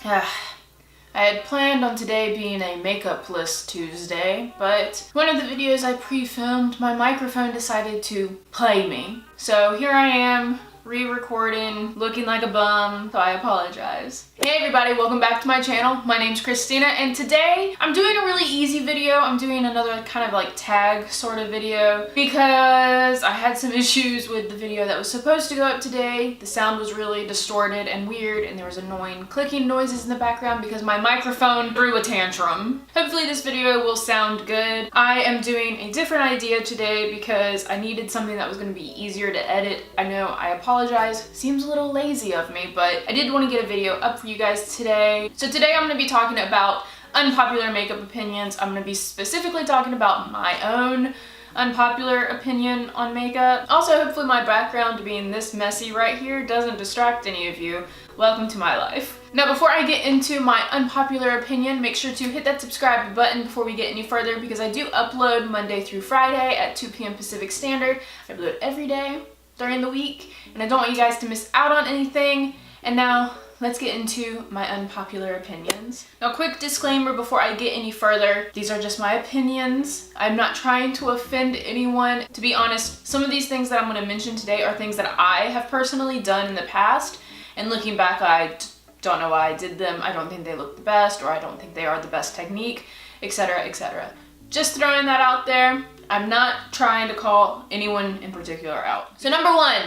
I had planned on today being a makeup list Tuesday, but one of the videos I pre-filmed, my microphone decided to play me. So here I am, re-recording, looking like a bum, so I apologize. Hey everybody, welcome back to my channel. My name's Christina, and today I'm doing a really easy video. I'm doing another kind of like tag sort of video because I had some issues with the video that was supposed to go up today. The sound was really distorted and weird, and there was annoying clicking noises in the background because my microphone threw a tantrum. Hopefully this video will sound good. I am doing a different idea today because I needed something that was going to be easier to edit. I know, I apologize. Seems a little lazy of me, but I did want to get a video up for you guys today. So today I'm going to be talking about unpopular makeup opinions. I'm going to be specifically talking about my own unpopular opinion on makeup. Also, hopefully my background being this messy right here doesn't distract any of you. Welcome to my life. Now, before I get into my unpopular opinion, make sure to hit that subscribe button before we get any further because I do upload Monday through Friday at 2 p.m. Pacific Standard. I upload every day during the week, and I don't want you guys to miss out on anything. And now, let's get into my unpopular opinions. Now, quick disclaimer before I get any further. These are just my opinions. I'm not trying to offend anyone. To be honest, some of these things that I'm going to mention today are things that I have personally done in the past. And looking back, I don't know why I did them. I don't think they look the best, or I don't think they are the best technique, etc., etc. Just throwing that out there. I'm not trying to call anyone in particular out. So number one.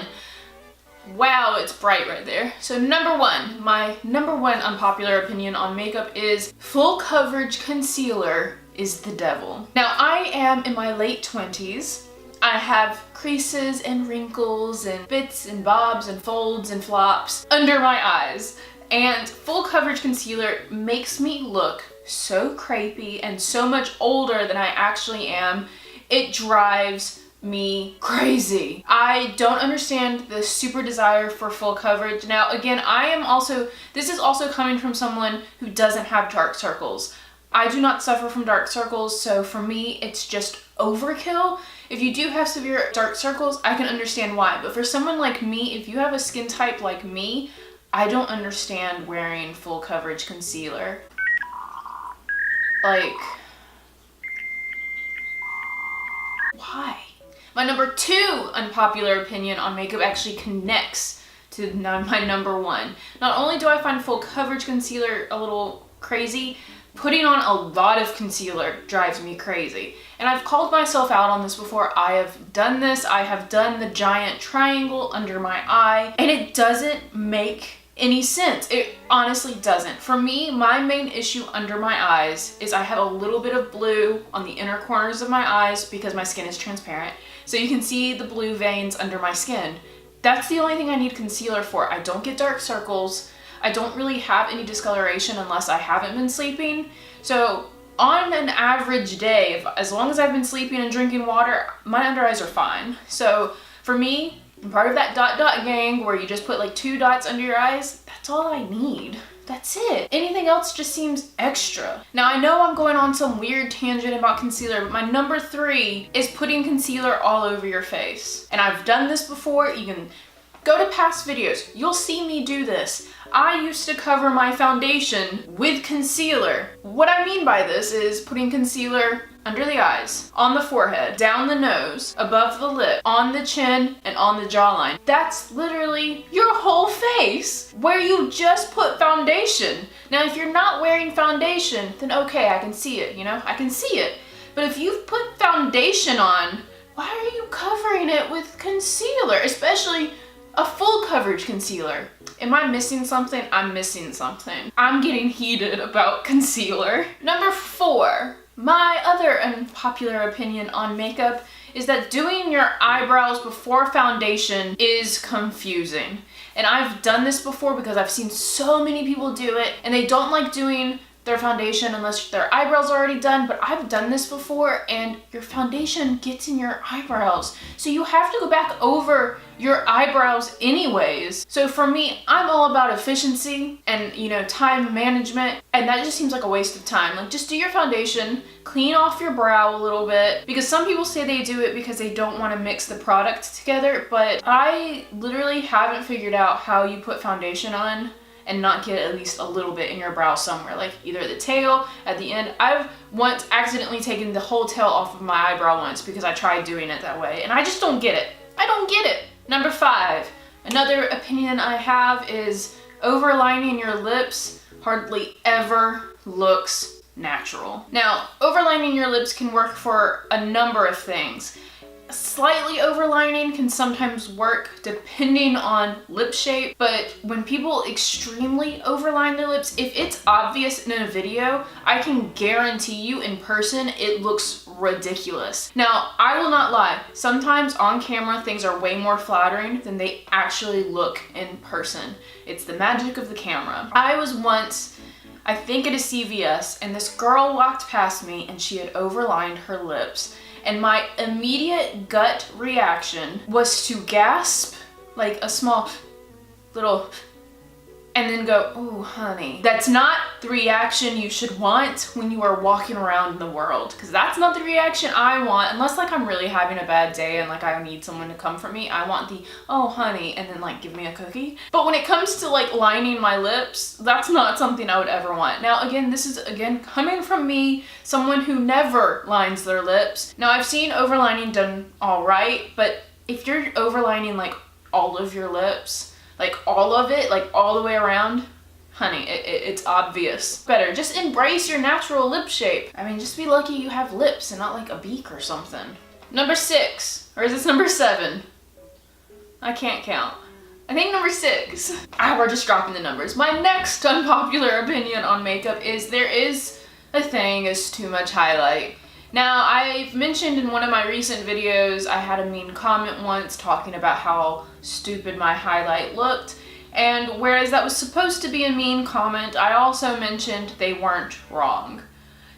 Wow, it's bright right there. So number one, my number one unpopular opinion on makeup is full coverage concealer is the devil. Now, I am in my late 20s. I have creases and wrinkles and bits and bobs and folds and flops under my eyes. And full coverage concealer makes me look so crepey and so much older than I actually am. It drives me crazy. I don't understand the super desire for full coverage. Now, again, this is also coming from someone who doesn't have dark circles. I do not suffer from dark circles, so for me, it's just overkill. If you do have severe dark circles, I can understand why. But for someone like me, if you have a skin type like me, I don't understand wearing full coverage concealer. Like, why? My number two unpopular opinion on makeup actually connects to my number one. Not only do I find full coverage concealer a little crazy, putting on a lot of concealer drives me crazy. And I've called myself out on this before. I have done this. I have done the giant triangle under my eye, and it doesn't make any sense. It honestly doesn't. For me, my main issue under my eyes is I have a little bit of blue on the inner corners of my eyes because my skin is transparent. So you can see the blue veins under my skin. That's the only thing I need concealer for. I don't get dark circles. I don't really have any discoloration unless I haven't been sleeping. So on an average day, as long as I've been sleeping and drinking water, my under eyes are fine. So for me, I'm part of that dot dot gang where you just put like 2 dots under your eyes. That's all I need. That's it. Anything else just seems extra. Now, I know I'm going on some weird tangent about concealer, but my number 3 is putting concealer all over your face. And I've done this before. You can go to past videos. You'll see me do this. I used to cover my foundation with concealer. What I mean by this is putting concealer under the eyes, on the forehead, down the nose, above the lip, on the chin, and on the jawline. That's literally your whole face where you just put foundation. Now, if you're not wearing foundation, then okay, I can see it, you know? I can see it. But if you've put foundation on, why are you covering it with concealer? Especially a full coverage concealer. Am I missing something? I'm missing something. I'm getting heated about concealer. Number 4. My other unpopular opinion on makeup is that doing your eyebrows before foundation is confusing. And I've done this before because I've seen so many people do it, and they don't like doing their foundation unless their eyebrows are already done. But I've done this before, and your foundation gets in your eyebrows. So you have to go back over your eyebrows anyways. So for me, I'm all about efficiency and, you know, time management, and that just seems like a waste of time. Like, just do your foundation, clean off your brow a little bit, because some people say they do it because they don't want to mix the product together, but I literally haven't figured out how you put foundation on and not get at least a little bit in your brow somewhere, like either at the tail, at the end. I've once accidentally taken the whole tail off of my eyebrow once because I tried doing it that way, and I just don't get it. I don't get it. Number 5, another opinion I have is overlining your lips hardly ever looks natural. Now, overlining your lips can work for a number of things. Slightly overlining can sometimes work depending on lip shape, but when people extremely overline their lips, if it's obvious in a video, I can guarantee you in person it looks ridiculous. Now, I will not lie, sometimes on camera things are way more flattering than they actually look in person. It's the magic of the camera. I was once, I think at a CVS, and this girl walked past me and she had overlined her lips. And my immediate gut reaction was to gasp, like a small little, and then go, "Ooh, honey." That's not the reaction you should want when you are walking around the world, because that's not the reaction I want, unless like I'm really having a bad day and like I need someone to comfort me. I want the, "Oh, honey," and then like give me a cookie. But when it comes to like lining my lips, that's not something I would ever want. Now, again, this is coming from me, someone who never lines their lips. Now, I've seen overlining done all right, but if you're overlining like all of your lips, like all of it, like all the way around, honey, it's obvious. Better just embrace your natural lip shape. I mean, just be lucky you have lips and not like a beak or something. Number 6, or is this number 7? I can't count. I think number 6. We're just dropping the numbers. My next unpopular opinion on makeup is there is a thing as too much highlight. Now, I've mentioned in one of my recent videos, I had a mean comment once talking about how stupid my highlight looked, and whereas that was supposed to be a mean comment, I also mentioned they weren't wrong.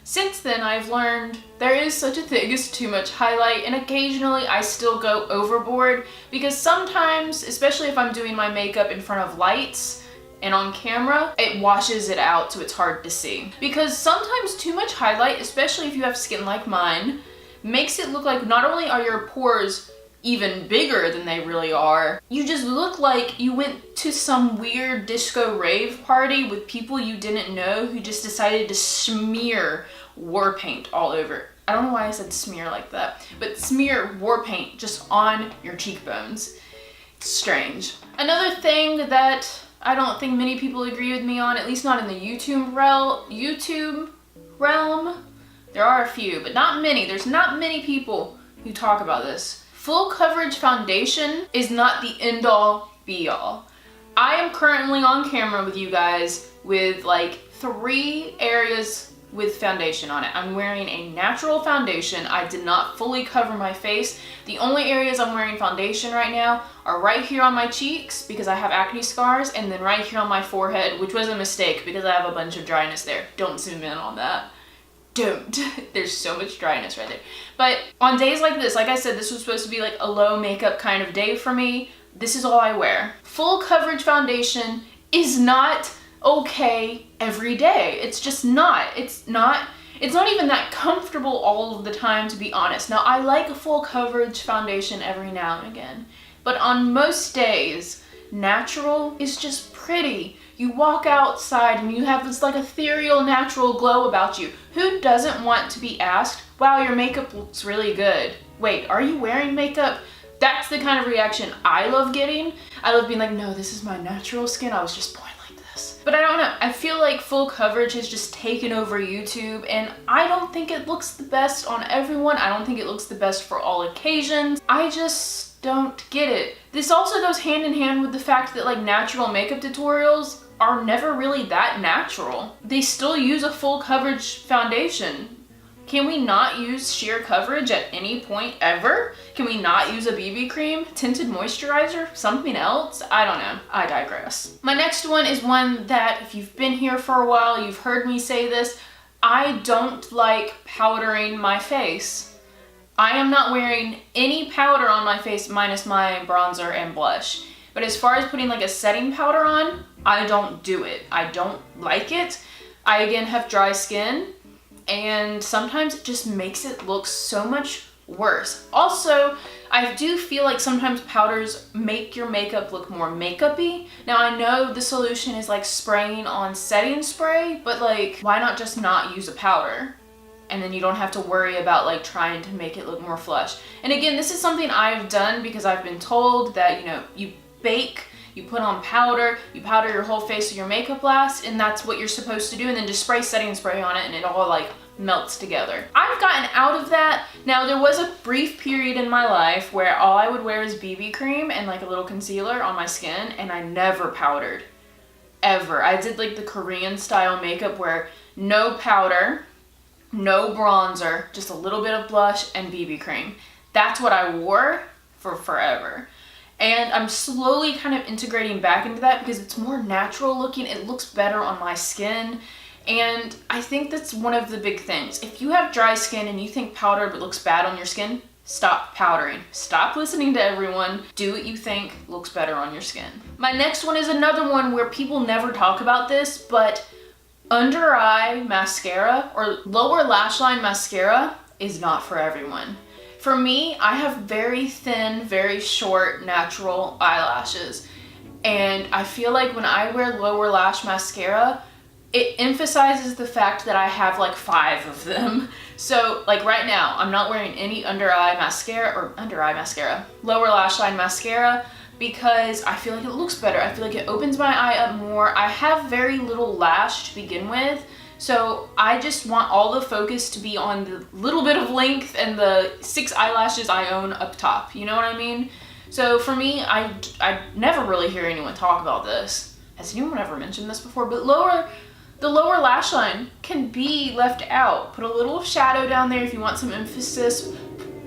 Since then, I've learned there is such a thing as too much highlight, and occasionally I still go overboard, because sometimes, especially if I'm doing my makeup in front of lights, and on camera, it washes it out so it's hard to see. Because sometimes too much highlight, especially if you have skin like mine, makes it look like not only are your pores even bigger than they really are, you just look like you went to some weird disco rave party with people you didn't know who just decided to smear war paint all over. I don't know why I said smear like that, but smear war paint just on your cheekbones. It's strange. Another thing that I don't think many people agree with me on, at least not in the YouTube realm. There are a few, but not many. There's not many people who talk about this. Full coverage foundation is not the end all be all. I am currently on camera with you guys with like 3 areas with foundation on it. I'm wearing a natural foundation. I did not fully cover my face. The only areas I'm wearing foundation right now are right here on my cheeks because I have acne scars, and then right here on my forehead, which was a mistake because I have a bunch of dryness there. Don't zoom in on that. Don't. There's so much dryness right there. But on days like this, like I said, this was supposed to be like a low makeup kind of day for me. This is all I wear. Full coverage foundation is not okay every day. It's just not. It's not even that comfortable all of the time, to be honest. Now, I like a full coverage foundation every now and again, but on most days, natural is just pretty. You walk outside and you have this like ethereal natural glow about you. Who doesn't want to be asked, "Wow, your makeup looks really good. Wait, are you wearing makeup?" That's the kind of reaction I love getting. I love being like, "No, this is my natural skin. I was just born like this." But I don't know. I feel like full coverage has just taken over YouTube, and I don't think it looks the best on everyone. I don't think it looks the best for all occasions. I just don't get it. This also goes hand in hand with the fact that like natural makeup tutorials are never really that natural. They still use a full coverage foundation. Can we not use sheer coverage at any point ever? Can we not use a BB cream, tinted moisturizer, something else? I don't know. I digress. My next one is one that if you've been here for a while, you've heard me say this. I don't like powdering my face. I am not wearing any powder on my face minus my bronzer and blush. But as far as putting like a setting powder on, I don't do it. I don't like it. I again have dry skin, and sometimes it just makes it look so much worse. Also, I do feel like sometimes powders make your makeup look more makeup-y. Now I know the solution is like spraying on setting spray, but like why not just not use a powder? And then you don't have to worry about like trying to make it look more flush. And again, this is something I've done because I've been told that, you know, you bake, you put on powder, you powder your whole face so your makeup lasts, and that's what you're supposed to do, and then just spray setting spray on it and it all like melts together. I've gotten out of that. Now there was a brief period in my life where all I would wear is BB cream and like a little concealer on my skin, and I never powdered. Ever. I did like the Korean style makeup where no powder, no bronzer, just a little bit of blush and BB cream. That's what I wore for forever. And I'm slowly kind of integrating back into that because it's more natural looking. It looks better on my skin. And I think that's one of the big things. If you have dry skin and you think powder but looks bad on your skin, stop powdering. Stop listening to everyone. Do what you think looks better on your skin. My next one is another one where people never talk about this, but under eye mascara or lower lash line mascara is not for everyone. For me, I have very thin, very short, natural eyelashes. And I feel like when I wear lower lash mascara, it emphasizes the fact that I have like 5 of them. So like right now, I'm not wearing any lower lash line mascara because I feel like it looks better. I feel like it opens my eye up more. I have very little lash to begin with, so I just want all the focus to be on the little bit of length and the 6 eyelashes I own up top. You know what I mean? So for me, I never really hear anyone talk about this. Has anyone ever mentioned this before? But the lower lash line can be left out. Put a little shadow down there if you want some emphasis.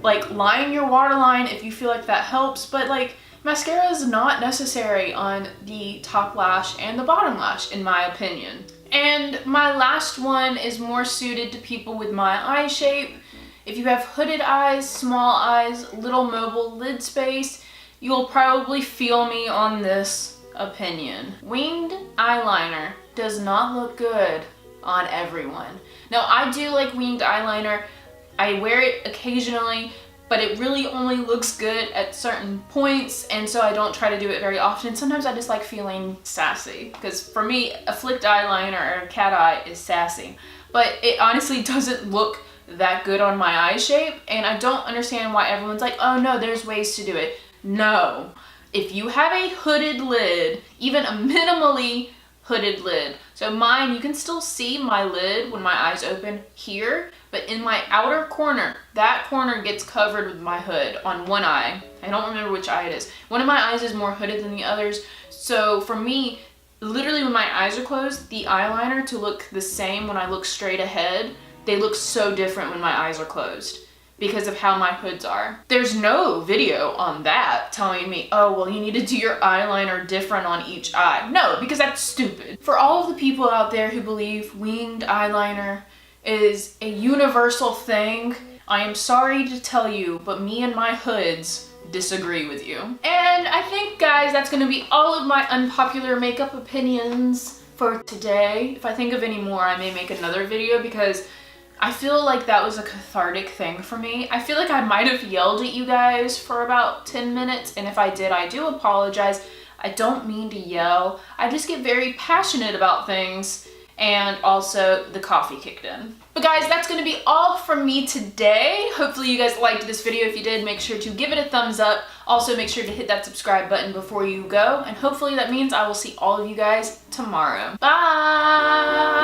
Like line your waterline if you feel like that helps. But like mascara is not necessary on the top lash and the bottom lash, in my opinion. And my last one is more suited to people with my eye shape. If you have hooded eyes, small eyes, little mobile lid space, you'll probably feel me on this opinion. Winged eyeliner does not look good on everyone. Now I do like winged eyeliner. I wear it occasionally, but it really only looks good at certain points, and so I don't try to do it very often. Sometimes I just like feeling sassy, because for me, a flicked eyeliner or a cat eye is sassy. But it honestly doesn't look that good on my eye shape, and I don't understand why everyone's like, oh no, there's ways to do it. No. If you have a hooded lid, even a minimally hooded lid, so mine, you can still see my lid when my eyes open here, but in my outer corner, that corner gets covered with my hood on one eye. I don't remember which eye it is. One of my eyes is more hooded than the others. So for me, literally when my eyes are closed, the eyeliner to look the same when I look straight ahead, they look so different when my eyes are closed because of how my hoods are. There's no video on that telling me, oh, well, you need to do your eyeliner different on each eye. No, because that's stupid. For all of the people out there who believe winged eyeliner is a universal thing, I am sorry to tell you, but me and my hoods disagree with you. And I think, guys, that's gonna be all of my unpopular makeup opinions for today. If I think of any more, I may make another video because I feel like that was a cathartic thing for me. I feel like I might have yelled at you guys for about 10 minutes, and if I did, I do apologize. I don't mean to yell. I just get very passionate about things, and also the coffee kicked in. But guys, that's gonna be all from me today. Hopefully you guys liked this video. If you did, make sure to give it a thumbs up. Also, make sure to hit that subscribe button before you go, and hopefully that means I will see all of you guys tomorrow. Bye!